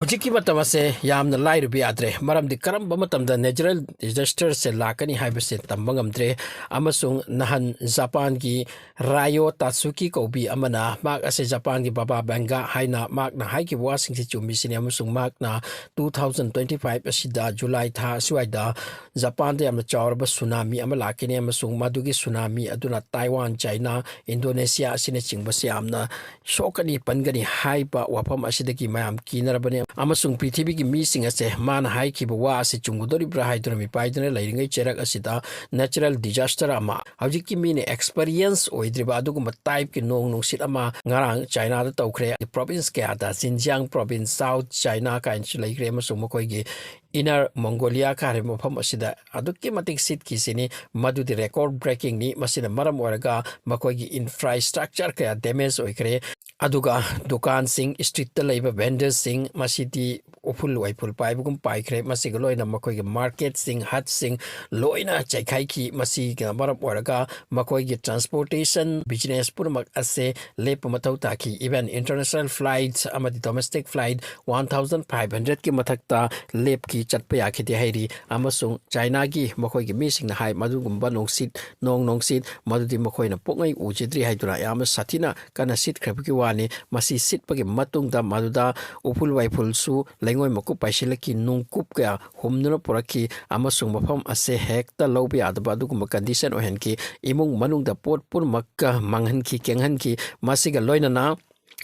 ꯍꯧꯖꯤꯛꯀꯤ ꯃꯇꯝ ꯑꯁꯦ ꯌꯥꯝꯅ ꯂꯥꯏꯔꯕ ꯌꯥꯗ꯭ꯔꯦ ꯃꯔꯝꯗꯤ ꯀꯔꯝꯕ ꯃꯇꯝꯗ ꯅꯦꯆꯔꯦꯜ ꯗꯤꯖꯥꯁꯇꯔꯁꯦ ꯂꯥꯛꯀꯅꯤ ꯍꯥꯏꯕꯁꯦ ꯇꯝꯕ ꯉꯝꯗ꯭ꯔꯦ ꯑꯃꯁꯨꯡ ꯅꯍꯥꯟ ꯖꯄꯥꯟꯒꯤ ꯔꯥꯌꯣ ꯇꯥꯠꯁꯨꯀꯤ ꯀꯧꯕꯤ ꯑꯃꯅ ꯃꯍꯥꯛ ꯑꯁꯦ ꯖꯄꯥꯟꯒꯤ ꯕꯥꯕꯥ ꯕꯦꯡꯒꯥ ꯍꯥꯏꯅ ꯃꯍꯥꯛꯅ ꯍꯥꯏꯈꯤꯕ ꯋꯥꯁꯤꯡꯁꯤ ꯆꯨꯝꯃꯤꯁꯤꯅꯤ ꯑꯃꯁꯨꯡ ꯃꯍꯥꯛꯅ 2025 ꯑꯁꯤꯗ ꯖꯨꯂꯥꯏ ꯊꯥ ꯑꯁ꯭ꯋꯥꯏꯗ ꯖꯄꯥꯟꯗ ꯌꯥꯝꯅ ꯆꯥꯎꯔꯕ ꯁꯨꯅꯥꯃꯤ ꯑꯃ ꯂꯥꯛꯀꯅꯤ ꯑꯃꯁꯨꯡ ꯃꯗꯨꯒꯤ ꯁꯨꯅꯥꯃꯤ ꯑꯗꯨꯅ ꯇꯥꯏꯋꯥꯟ ꯆꯥꯏꯅꯥ ꯏꯟꯗꯣꯅꯦꯁꯤꯌꯥ ꯑꯁꯤꯅꯆꯤꯡꯕꯁꯦ ꯌꯥꯝꯅ ꯁꯣꯛꯀꯅꯤ ꯄꯟꯒꯅꯤ ꯍꯥꯏꯕ ꯋꯥꯐꯝ ꯑꯁꯤꯗꯒꯤ ꯃꯌꯥꯝ ꯀꯤꯅꯔꯕꯅꯤ ꯑꯃꯁꯨꯡ ꯄ꯭ꯔꯤꯊꯤꯕꯤꯒꯤ ꯃꯤꯁꯤꯡ ꯑꯁꯦ ꯃꯥꯅ ꯍꯥꯏꯈꯤꯕ ꯋꯥ ꯑꯁꯤ ꯆꯨꯝꯒꯗꯧꯔꯤꯕ꯭ꯔꯥ ꯍꯥꯏꯗꯨꯅ ꯃꯤꯄꯥꯏꯗꯨꯅ ꯂꯩꯔꯤꯉꯩ ꯆꯩꯔꯛ ꯑꯁꯤꯗ ꯅꯦꯆꯔꯦꯜ ꯗꯤꯖꯥꯁꯇꯔ ꯑꯃ ꯍꯧꯖꯤꯛꯀꯤ ꯃꯤꯅ ꯑꯦꯛꯁꯄꯔꯤꯌꯦꯟꯁ ꯑꯣꯏꯗ꯭ꯔꯤꯕ ꯑꯗꯨꯒꯨꯝꯕ ꯇꯥꯏꯞꯀꯤ ꯅꯣꯡ ꯅꯨꯡꯁꯤꯠ ꯑꯃ ꯉꯔꯥꯡ ꯆꯥꯏꯅꯥꯗ ꯇꯧꯈ꯭ꯔꯦ ꯄ꯭ꯔꯣꯚꯤꯟꯁ ꯀꯌꯥꯗ ꯖꯤꯟꯖꯤꯌꯥꯡ ꯄ꯭ꯔꯣꯚꯤꯟꯁ ꯁꯥꯎꯠ ꯆꯥꯏꯅꯥ ꯀꯥꯏꯅꯁꯨ ꯂꯩꯈ꯭ꯔꯦ ꯑꯃꯁꯨꯡ ꯃꯈꯣꯏꯒꯤ ꯏꯅꯔ ꯃꯣꯡꯒꯣꯂꯤꯌꯥ ꯍꯥꯏꯔꯤꯕ ꯃꯐꯝ ꯑꯁꯤꯗ ꯑꯗꯨꯛꯀꯤ ꯃꯇꯤꯛ ꯁꯤꯠꯈꯤꯁꯤꯅꯤ ꯃꯗꯨꯗꯤ ꯔꯦꯀꯣꯔꯗ ꯕ꯭ꯔꯦꯀꯤꯡꯅꯤ ꯃꯁꯤꯅ ꯃꯔꯝ ꯑꯣꯏꯔꯒ ꯃꯈꯣꯏꯒꯤ ꯏꯟꯐ꯭ꯔꯥꯁꯇ꯭ꯔꯛꯆꯔ ꯀꯌꯥ ꯗꯦꯃꯦꯖ ꯑꯣꯏꯈ꯭ꯔꯦ ꯑꯗꯨꯒ ꯗꯨꯀꯥꯟꯁꯤꯡ ꯁ꯭ꯇ꯭ꯔꯤꯠꯇ ꯂꯩꯕ ꯚꯦꯟꯗꯔꯁꯤꯡ ꯃꯁꯤꯗꯤ ꯎꯐꯨꯜ ꯋꯥꯏꯐꯨꯜ ꯄꯥꯏꯕꯒꯨꯝ ꯄꯥꯏꯈ꯭ꯔꯦ ꯃꯁꯤꯒ ꯂꯣꯏꯅ ꯃꯈꯣꯏꯒꯤ ꯃꯥꯔꯀꯦꯠꯁꯤꯡ ꯍꯠꯁꯤꯡ ꯂꯣꯏꯅ ꯆꯥꯏꯈꯥꯏꯈꯤ ꯃꯁꯤꯒ ꯃꯔꯝ ꯑꯣꯏꯔꯒ ꯃꯈꯣꯏꯒꯤ ꯇ꯭ꯔꯥꯟꯁꯄꯣꯔꯇꯦꯁꯟ ꯕꯤꯖꯤꯅꯦꯁ ꯄꯨꯝꯅꯃꯛ ꯑꯁꯦ ꯂꯦꯞꯄ ꯃꯊꯧ ꯇꯥꯈꯤ ꯏꯚꯟ ꯏꯟꯇꯔꯅꯦꯁꯅꯦꯜ ꯐ꯭ꯂꯥꯏꯠ ꯑꯃꯗꯤ ꯗꯣꯃꯦꯁꯇꯤꯛ ꯐ꯭ꯂꯥꯏꯠ 1,500ꯀꯤ ꯃꯊꯛꯇ ꯂꯦꯞꯈꯤ ꯆꯠꯄ ꯌꯥꯈꯤꯗꯦ ꯍꯥꯏꯔꯤ ꯑꯃꯁꯨꯡ ꯆꯥꯏꯅꯥꯒꯤ ꯃꯈꯣꯏꯒꯤ ꯃꯤꯁꯤꯡꯅ ꯍꯥꯏ ꯃꯗꯨꯒꯨꯝꯕ ꯅꯣꯡ ꯅꯨꯡꯁꯤꯠ ꯃꯗꯨꯗꯤ ꯃꯈꯣꯏꯅ ꯄꯣꯛꯉꯩ ꯎꯖꯗ꯭ꯔꯤ ꯍꯥꯏꯗꯨꯅ ꯌꯥꯝꯅ ꯁꯥꯊꯤꯅ ꯀꯟꯅ ꯁꯤꯠꯈ꯭ꯔꯕꯒꯤ ꯋꯥꯅꯤ ꯃꯁꯤ ꯁꯤꯠꯄꯒꯤ ꯃꯇꯨꯡꯗ ꯃꯗꯨꯗ ꯎꯐꯨꯜ ꯋꯥꯏꯐꯨꯜꯁꯨ ꯂꯩꯉꯣꯏ ꯃꯀꯨꯞ ꯄꯥꯏꯁꯤꯜꯂꯛꯈꯤ ꯅꯨꯡꯀꯨꯞ ꯀꯌꯥ ꯍꯨꯝꯗꯨꯅ ꯄꯨꯔꯛꯈꯤ ꯑꯃꯁꯨꯡ ꯃꯐꯝ ꯑꯁꯦ ꯍꯦꯛꯇ ꯂꯧꯕ ꯌꯥꯗꯕ ꯑꯗꯨꯒꯨꯝꯕ ꯀꯟꯗꯤꯁꯟ ꯑꯣꯏꯍꯟꯈꯤ ꯏꯃꯨꯡ ꯃꯅꯨꯡꯗ ꯄꯣꯠ ꯄꯨꯝꯅꯃꯛꯀ ꯃꯥꯡꯍꯟꯈꯤ ꯀꯦꯡꯍꯟꯈꯤ ꯃꯁꯤꯒ ꯂꯣꯏꯅꯅ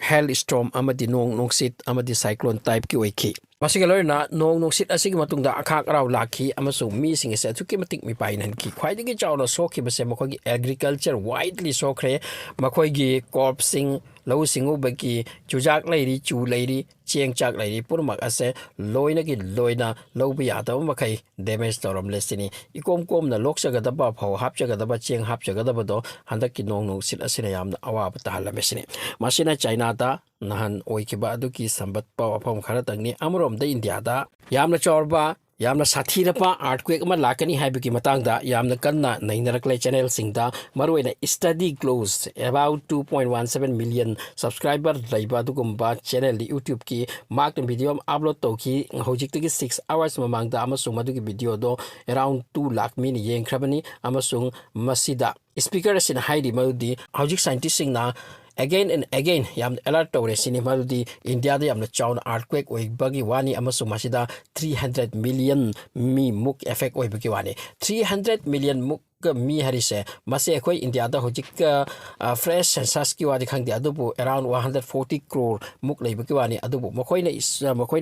ꯍꯦꯜ ꯁ꯭ꯇꯣꯔꯝ ꯑꯃꯗꯤ ꯅꯣꯡ ꯅꯨꯡꯁꯤꯠ ꯑꯃꯗꯤ ꯁꯥꯏꯀ꯭ꯂꯣꯟ ꯇꯥꯏꯞꯀꯤ ꯑꯣꯏꯈꯤ ꯃꯁꯤꯒ ꯂꯣꯏꯅꯅ ꯅꯣꯡ ꯅꯨꯡꯁꯤꯠ ꯑꯁꯤꯒꯤ ꯃꯇꯨꯡꯗ ꯑꯈꯥꯛ ꯑꯔꯥꯎ ꯂꯥꯛꯈꯤ ꯑꯃꯁꯨꯡ ꯃꯤꯁꯤꯡ ꯑꯁꯦ ꯑꯗꯨꯛꯀꯤ ꯃꯇꯤꯛ ꯃꯤꯄꯥꯏꯅꯍꯟꯈꯤ ꯈ꯭ꯋꯥꯏꯗꯒꯤ ꯆꯥꯎꯅ ꯁꯣꯛꯈꯤꯕꯁꯦ ꯃꯈꯣꯏꯒꯤ ꯑꯦꯒ꯭ꯔꯤꯀꯜꯆꯔ ꯋꯥꯏꯗꯂꯤ ꯁꯣꯛꯈ꯭ꯔꯦ ꯃꯈꯣꯏꯒꯤ ꯀꯣꯔꯞꯁꯤꯡ ꯂꯧꯎ ꯁꯤꯡꯎꯕꯒꯤ ꯆꯨꯖꯥꯛ ꯂꯩꯔꯤ ꯆꯨ ꯂꯩꯔꯤ ꯆꯦꯡ ꯆꯥꯛ ꯂꯩꯔꯤ ꯄꯨꯝꯅꯃꯛ ꯑꯁꯦ ꯂꯣꯏꯅꯒꯤ ꯂꯣꯏꯅ ꯂꯧꯕ ꯌꯥꯗꯕ ꯃꯈꯩ ꯗꯦꯃꯦꯖ ꯇꯧꯔꯝꯂꯦ ꯁꯤꯅꯤ ꯏꯀꯣꯝ ꯀꯣꯝꯅ ꯂꯣꯛꯆꯒꯗꯕ ꯐꯧ ꯍꯥꯞꯆꯒꯗꯕ ꯆꯦꯡ ꯍꯥꯞꯆꯒꯗꯕꯗꯣ ꯍꯟꯗꯛꯀꯤ ꯅꯣꯡ ꯅꯨꯡꯁꯤꯠ ꯑꯁꯤꯅ ꯌꯥꯝꯅ ꯑꯋꯥꯕ ꯇꯥꯍꯜꯂꯝꯃꯦ ꯁꯤꯅꯤ ꯃꯁꯤꯅ ꯆꯥꯏꯅꯥꯗ ꯅꯍꯥꯟ ꯑꯣꯏꯈꯤꯕ ꯑꯗꯨꯒꯤ ꯁꯝꯕꯠꯄ ꯋꯥꯐꯝ ꯈꯔꯇꯪꯅꯤ ꯑꯃꯔꯣꯝꯗ ꯏꯟꯗꯤꯌꯥꯗ ꯌꯥꯝꯅ ꯆꯥꯎꯔꯕ ꯌꯥꯝꯅ ꯁꯥꯊꯤꯔꯕ ꯑꯥꯔꯠꯀ꯭ꯋꯦꯛ ꯑꯃ ꯂꯥꯛꯀꯅꯤ ꯍꯥꯏꯕꯒꯤ ꯃꯇꯥꯡꯗ ꯌꯥꯝꯅ ꯀꯟꯅ ꯅꯩꯅꯔꯛꯂꯦ ꯆꯦꯅꯦꯜꯁꯤꯡꯗ ꯃꯔꯨꯑꯣꯏꯅ study close about 2.17 million subscriber ꯂꯩꯕ ꯑꯗꯨꯒꯨꯝꯕ ꯆꯦꯅꯦꯜ ꯌꯨꯇ꯭ꯌꯨꯕꯀꯤ ꯃꯍꯥꯛꯅ ꯚꯤꯗꯤꯑꯣ ꯑꯃ ꯑꯞꯂꯣꯗ ꯇꯧꯈꯤ ꯍꯧꯖꯤꯛꯇꯒꯤ 6 ꯑꯋꯥꯔꯁ ꯃꯃꯥꯡꯗ ꯑꯃꯁꯨꯡ ꯃꯗꯨꯒꯤ ꯚꯤꯗꯤꯑꯣꯗꯣ ꯑꯦꯔꯥꯎꯟ 2 ꯂꯥꯈ ꯃꯤꯅ ꯌꯦꯡꯈ꯭ꯔꯕꯅꯤ ꯑꯃꯁꯨꯡ ꯃꯁꯤꯗ ꯁ꯭ꯄꯤꯀꯔ ꯑꯁꯤꯅ ꯍꯥꯏꯔꯤ ꯃꯗꯨꯗꯤ ꯍꯧꯖꯤꯛ ꯁꯥꯏꯟꯇꯤꯁꯁꯤꯡꯅ ꯑꯦꯒꯦꯟ ꯑꯦꯟ ꯑꯦꯒꯦꯟ ꯌꯥꯝꯅ ꯑꯦꯂꯔꯠ ꯇꯧꯔꯦ ꯁꯤꯅꯤ ꯃꯗꯨꯗꯤ ꯏꯟꯗꯤꯌꯥꯗ ꯌꯥꯝꯅ ꯆꯥꯎꯅ ꯑꯥꯔꯠꯀ꯭ꯋꯦꯛ ꯑꯣꯏꯕꯒꯤ ꯋꯥꯅꯤ ꯑꯃꯁꯨꯡ ꯃꯁꯤꯗ 300 ꯃꯤꯂꯤꯌꯟ ꯃꯤꯃꯨꯛ ꯑꯦꯐꯦꯛ ꯑꯣꯏꯕꯒꯤ ꯋꯥꯅꯤ 300 ꯃꯤꯂꯤꯌꯟ ꯃꯨꯛ ꯃꯤ ꯍꯥꯏꯔꯤꯁꯦ ꯃꯁꯤ ꯑꯩꯈꯣꯏ ꯏꯟꯗꯤꯌꯥꯗ ꯍꯧꯖꯤꯛ ꯐ꯭ꯔꯦꯁ ꯁꯦꯟꯁꯁꯀꯤ ꯋꯥꯗꯤ ꯈꯪꯗꯦ ꯑꯗꯨꯕꯨ ꯑꯦꯔꯥꯎꯟ 140 ꯀ꯭ꯔꯣꯔ ꯃꯨꯛ ꯂꯩꯕꯒꯤ ꯋꯥꯅꯤ ꯑꯗꯨꯕꯨ ꯃꯈꯣꯏꯅ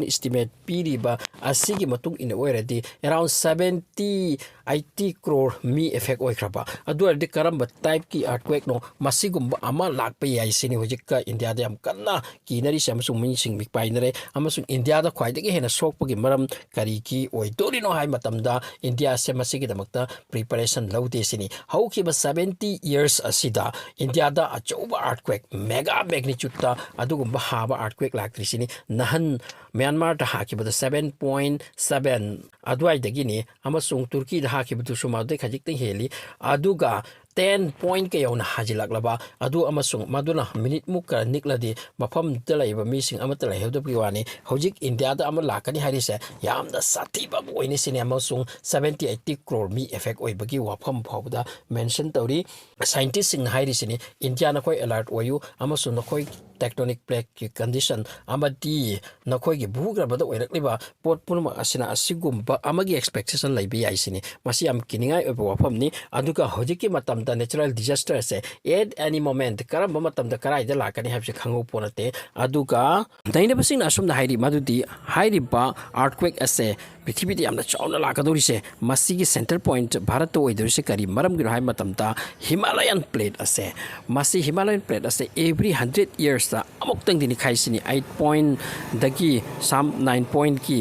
ꯏꯁꯇꯤꯃꯦꯠ ꯄꯤꯔꯤꯕ ꯑꯁꯤꯒꯤ ꯃꯇꯨꯡ ꯏꯟꯅ ꯑꯣꯏꯔꯗꯤ ꯑꯦꯔꯥꯎꯟ 70-80 ꯀ꯭ꯔꯣꯔ ꯃꯤ ꯑꯦꯐꯦꯛ ꯑꯣꯏꯈ꯭ꯔꯕ ꯑꯗꯨ ꯑꯣꯏꯔꯗꯤ ꯀꯔꯝꯕ ꯇꯥꯏꯞꯀꯤ ꯑꯥꯔꯠꯀ꯭ꯋꯦꯛꯅꯣ ꯃꯁꯤꯒꯨꯝꯕ ꯑꯃ ꯂꯥꯛꯄ ꯌꯥꯏ ꯁꯤꯅꯤ ꯍꯧꯖꯤꯛꯀ ꯏꯟꯗꯤꯌꯥꯗ ꯌꯥꯝ ꯀꯟꯅ ꯀꯤꯅꯔꯤꯁꯦ ꯑꯃꯁꯨꯡ ꯃꯤꯁꯤꯡ ꯃꯤꯄꯥꯏꯅꯔꯦ ꯑꯃꯁꯨꯡ ꯏꯟꯗꯤꯌꯥꯗ ꯈ꯭ꯋꯥꯏꯗꯒꯤ ꯍꯦꯟꯅ ꯁꯣꯛꯄꯒꯤ ꯃꯔꯝ ꯀꯔꯤꯒꯤ ꯑꯣꯏꯗꯣꯔꯤꯅꯣ ꯍꯥꯏꯕ ꯃꯇꯝꯗ ꯏꯟꯗꯤꯌꯥꯁꯦ ꯃꯁꯤꯒꯤꯗꯃꯛꯇ ꯄ꯭ꯔꯤꯄꯦꯔꯦꯁꯟ ꯂꯧꯗꯦ ꯁꯤꯅꯤ ꯍꯧꯈꯤꯕ 70 ꯏꯌꯔꯁ ꯑꯁꯤꯗ ꯏꯟꯗꯤꯌꯥꯗ ꯑꯆꯧꯕ ꯑꯥꯔꯠꯀ꯭ꯋꯦꯛ ꯃꯦꯒꯥ ꯃꯦꯒꯅꯤꯆꯨꯠꯇ ꯑꯗꯨꯒꯨꯝꯕ ꯍꯥꯕ ꯑꯥꯔꯠꯀ꯭ꯋꯦꯛ ꯂꯥꯛꯇ꯭ꯔꯤꯁꯤꯅꯤ ꯅꯍꯥꯟ ꯃ꯭ꯌꯥꯟꯃꯥꯔꯗ ꯍꯥꯈꯤꯕꯗ 7.7 ꯑꯗꯨꯋꯥꯏꯗꯒꯤꯅꯤ ꯑꯃꯁꯨꯡ ꯇꯨꯔꯀꯤꯗ ꯍꯥꯈꯤꯕꯗꯨꯁꯨ ꯃꯗꯨꯗꯩ ꯈꯖꯤꯛꯇꯪ ꯍꯦꯜꯂꯤ ꯑꯗꯨꯒ 10 ꯄꯣꯏꯟ ꯀꯌꯥꯎꯅ ꯍꯥꯖꯤꯜꯂꯛꯂꯕ ꯑꯗꯨ ꯑꯃꯁꯨꯡ ꯃꯗꯨꯅ ꯃꯤꯅꯤꯠꯃꯨꯛꯀ ꯅꯤꯛꯂꯗꯤ ꯃꯐꯝꯗꯨꯗ ꯂꯩꯕ ꯃꯤꯁꯤꯡ ꯑꯃꯠꯇ ꯂꯩꯍꯧꯗꯕꯒꯤ ꯋꯥꯅꯤ ꯍꯧꯖꯤꯛ ꯏꯟꯗꯤꯌꯥꯗ ꯑꯃ ꯂꯥꯛꯀꯅꯤ ꯍꯥꯏꯔꯤꯁꯦ ꯌꯥꯝꯅ ꯁꯥꯊꯤꯕ ꯑꯃ ꯑꯣꯏꯅꯤ ꯁꯤꯅꯤ ꯑꯃꯁꯨꯡ 70-80 ꯀ꯭ꯔꯣꯔ ꯃꯤ ꯑꯦꯐꯦꯛ ꯑꯣꯏꯕꯒꯤ ꯋꯥꯐꯝ ꯐꯥꯎꯕꯗ ꯃꯦꯟꯁꯟ ꯇꯧꯔꯤ ꯁꯥꯏꯟꯇꯤꯁꯁꯤꯡꯅ ꯍꯥꯏꯔꯤꯁꯤꯅꯤ ꯏꯟꯗꯤꯌꯥ ꯅꯈꯣꯏ ꯑꯦꯂꯔꯠ ꯑꯣꯏꯌꯨ ꯑꯃꯁꯨꯡ ꯅꯈꯣꯏ ꯇꯦꯛꯇꯣꯅꯤꯛ ꯄ꯭ꯂꯦꯠꯀꯤ ꯀꯟꯗꯤꯁꯟ ꯑꯃꯗꯤ ꯅꯈꯣꯏꯒꯤ ꯚꯨꯒ꯭ꯔꯕꯗ ꯑꯣꯏꯔꯛꯂꯤꯕ ꯄꯣꯠ ꯄꯨꯝꯅꯃꯛ ꯑꯁꯤꯅ ꯑꯁꯤꯒꯨꯝꯕ ꯑꯃꯒꯤ ꯑꯦꯛꯁꯄꯦꯛꯇꯦꯁꯟ ꯂꯩꯕ ꯌꯥꯏ ꯁꯤꯅꯤ ꯃꯁꯤ ꯌꯥꯝ ꯀꯤꯅꯤꯡꯉꯥꯏ ꯑꯣꯏꯕ ꯋꯥꯐꯝꯅꯤ ꯑꯗꯨꯒ ꯍꯧꯖꯤꯛꯀꯤ ꯃꯇꯝꯗ ꯅꯦꯆꯔꯦꯜ ꯗꯤꯖꯥꯁꯇꯔꯁꯦ ꯑꯦꯠ ꯑꯦꯅꯤ ꯃꯣꯃꯦꯟꯠ ꯀꯔꯝꯕ ꯃꯇꯝꯗ ꯀꯗꯥꯏꯗ ꯂꯥꯛꯀꯅꯤ ꯍꯥꯏꯕꯁꯤ ꯈꯪꯍꯧꯄꯣꯠ ꯅꯠꯇꯦ ꯑꯗꯨꯒ ꯅꯩꯅꯕꯁꯤꯡꯅ ꯑꯁꯨꯝꯅ ꯍꯥꯏꯔꯤ ꯃꯗꯨꯗꯤ ꯍꯥꯏꯔꯤꯕ ꯑꯥꯔꯠꯀ꯭ꯋꯦꯛ ꯑꯁꯦ ꯄ꯭ꯔꯤꯊꯤꯕꯤꯗ ꯌꯥꯝꯅ ꯆꯥꯎꯅ ꯂꯥꯛꯀꯗꯧꯔꯤꯁꯦ ꯃꯁꯤꯒꯤ ꯁꯦꯟꯇꯔ ꯄꯣꯏꯟꯠ ꯚꯥꯔꯠꯇ ꯑꯣꯏꯗꯣꯔꯤꯁꯦ ꯀꯔꯤ ꯃꯔꯝꯒꯤꯅꯣ ꯍꯥꯏꯕ ꯃꯇꯝꯗ ꯍꯤꯃꯥꯂꯌꯟ ꯄ꯭ꯂꯦꯠ ꯑꯁꯦ ꯃꯁꯤ ꯍꯤꯃꯥꯂꯌꯟ ꯄ꯭ꯂꯦꯠ ꯑꯁꯦ ꯑꯦꯚ꯭ꯔꯤ 100 ꯏꯌꯔꯁꯇ ꯑꯃꯨꯛꯇꯪꯗꯤ ꯅꯤꯈꯥꯏꯁꯤꯅꯤ 8 ꯄꯣꯏꯟꯠꯗꯒꯤ 9 ꯄꯣꯏꯟꯠꯀꯤ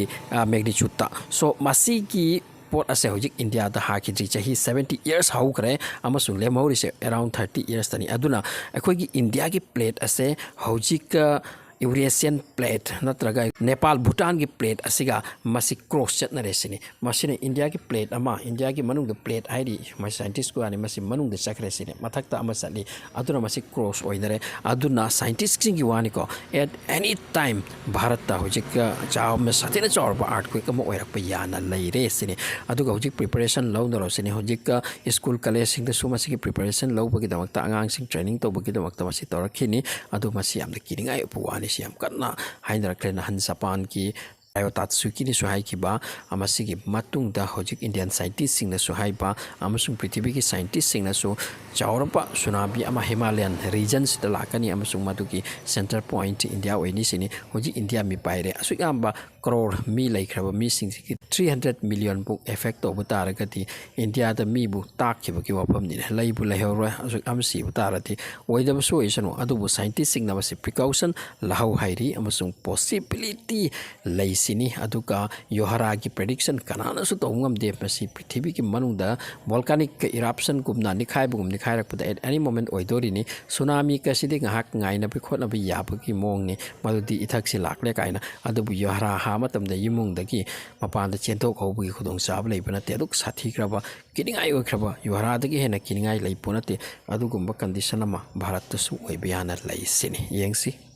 ꯃꯦꯒꯅꯤꯆꯨꯠꯇ ꯁꯣ ꯃꯁꯤꯒꯤ ꯄꯣꯠ ꯑꯁꯦ ꯍꯧꯖꯤꯛ ꯏꯟꯗꯤꯌꯥꯗ ꯍꯥꯈꯤꯗ꯭ꯔꯤ ꯆꯍꯤ 70 ꯏꯌꯔꯁ ꯍꯧꯈ꯭ꯔꯦ ꯑꯃꯁꯨꯡ ꯂꯦꯝꯍꯧꯔꯤꯁꯦ ꯑꯦꯔꯥꯎꯟ 30 ꯏꯌꯔꯁꯇꯅꯤ ꯑꯗꯨꯅ ꯑꯩꯈꯣꯏꯒꯤ ꯏꯟꯗꯤꯌꯥꯒꯤ ꯄ꯭ꯂꯦꯠ ꯑꯁꯦ ꯍꯧꯖꯤꯛ यूरेशियन प्लेट नत्रगा नेपाल भूटान की प्लेट असिगा मसी क्रॉस चटनरे सिनी मसिने इंडिया की प्लेट अमा इंडिया की मनुंग प्लेट हाइडी मा साइंटिस्ट को आने मसी मनुंग द चक्रे सिने मथक्ता अमा सली अदुना मसी क्रॉस ओइनरे अदुना साइंटिस्ट सिंग की वानी को एट एनी टाइम भारत ता हुजिक चाव में सतिना चाव आर्ट क्वेक अमा ओइरक प याना लैरे सिने अदुगा हुजिक प्रिपरेशन लौ नरो सिने हुजिक स्कूल कॉलेज सिंग द सुमसी की प्रिपरेशन लौ बगी दमकता आंगांग सिंग ट्रेनिंग तो बगी दमकता मसी तोरखिनी अदु मसी याम द किनिंगाय पुवानी सियाम कन्ना हाइनरक्लेन हन जापान की Tatsuki ni suhaikiba amasigi matungda hojik Indian scientist sing na suhaiba amasung prithibi ki scientist sing na su chawrapa tsunami ama Himalayan regions da lakani amasung maduki center point India oini sini hojik India mi paire asugamba crore mi laikhraba mi sing 300 million book effect of taragati India da mi bu takhiba ki wapam ni laibu lahora asuk amsi butarati oidaba so isano adubu scientist sing na masi precaution lahu hairi amasung possibility lai sini aduka yohara ki prediction kanana su tongam de masi prithibi ki manungda volcanic eruption gumna nikhai bugum nikhai rakpada at any moment oidori ni tsunami ka sidi ngahak ngai na bi khotna bi yaba ki mong ni madudi ithak si lakle kaina adubu yohara ha matam da yimung da ki mapan da chentok hobu ki khudong sab lei bana te aduk sathi kraba kiningai oi kraba yohara da ki hena kiningai lei ponate adugumba condition ama bharat su oi biana lai sini yengsi